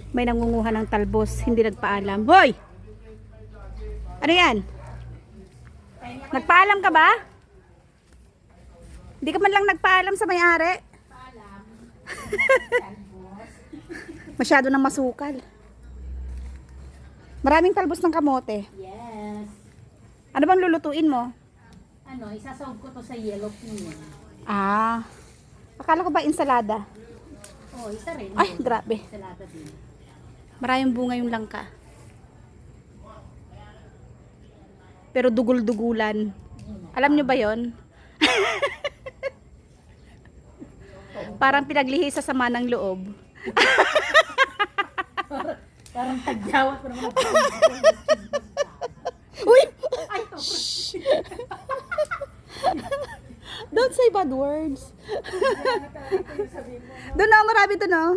May nangunguha ng talbos, hindi nagpaalam. Hoy! Ano yan? Nagpaalam ka ba? Hindi ka man lang nagpaalam sa may-ari. Masyado nang masukal. Maraming talbos ng kamote. Yes. Ano bang lulutuin mo? Ano, isasawag ko to sa yellow pea. Ah. Akala ko ba ensalada? Oh, isa rin. Ay, grabe. Salata din. Maraming bunga yung langka. Pero dugul-dugulan. Alam nyo ba yon? Parang pinaglihi sa sama ng loob. Parang tagyawat pa naman. Uy! Ay, Don't say bad words. Doon na, marami doon, oh.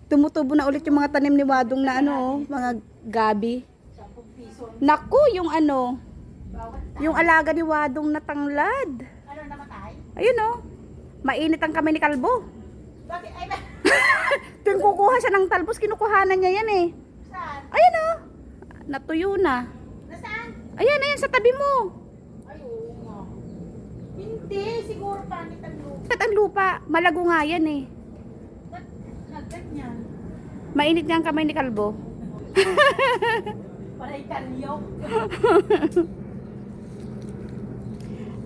Tumutubo na ulit yung mga tanim ni Wadong na ano, oh, mga gabi. Naku, yung ano, yung alaga ni Wadong na tanglad. ano namatay? Ayun, oh. Mainit ang kamay ni Kalbo. Bakit? Ay, Tuwing kukuha siya ng talbos, kinukuhanan niya yan, eh. saan? Ayun, oh. Natuyo na. Nasaan? Ayan, ayan, sa tabi mo. Ay, oo nga. Hindi, siguro pangit ang lupa. At ang lupa, malago nga yan, eh. Ba't nagganyan? Mainit nga ang kamay ni Kalbo. Paray kalyok.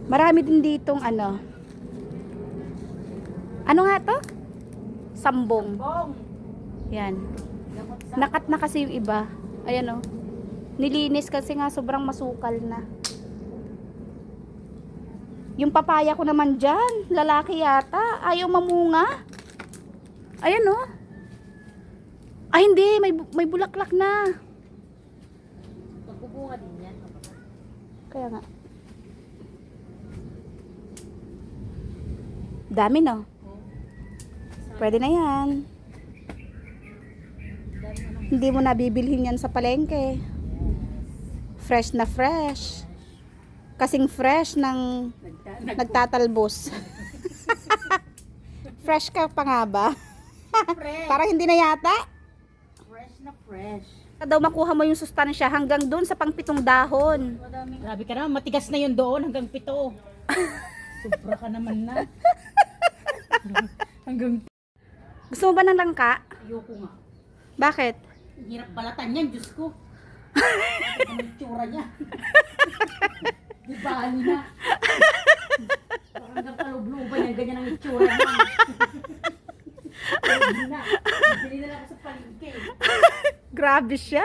Marami din ditong ano. Ano nga to? Sambong. Bong. Yan. Gamot sa... Nakat na kasi yung iba. Ayan, oh. Nilinis kasi nga sobrang masukal na. Yung papaya ko naman dyan, lalaki yata. Ayaw mamunga. Ayan, oh. Ay, hindi. May bulaklak na. Magbubunga din yan. Kaya nga. Dami, no? Pwede na yan. Hindi mo na bibilhin yan sa palengke. Fresh na fresh. Kasing fresh ng nagtatalbos. Fresh ka pa nga ba? Fresh. Para hindi na yata. Fresh na fresh. Daw makuha mo yung sustansya hanggang doon sa pang-pitong dahon. Grabe ka naman, matigas na yun doon hanggang 7. Sobra ka naman na. Hanggang Gusto mo ba ng langka? ayoko nga. Bakit? Ang hirap balatan yan, Diyos ko. Ang itsura niya. Di ba, na? Parang hanggang kalubluban yan, ganyan ang itsura niya. Hindi na. Bili na lang ako sa palengke. Grabe siya.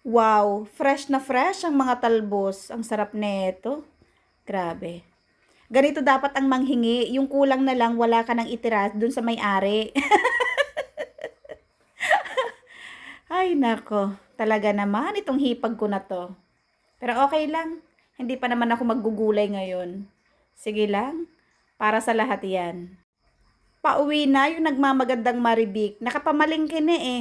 Wow, fresh na fresh ang mga talbos. Ang sarap nito. Grabe. Ganito dapat ang manghingi. Yung kulang na lang, wala ka nang itira dun sa may-ari. Ay, nako. Talaga naman, itong hipag ko na to. Pero okay lang. Hindi pa naman ako maggugulay ngayon. Sige lang. Para sa lahat yan. Pauwi na yung nagmamagandang maribik. Nakapamalingkin na eh.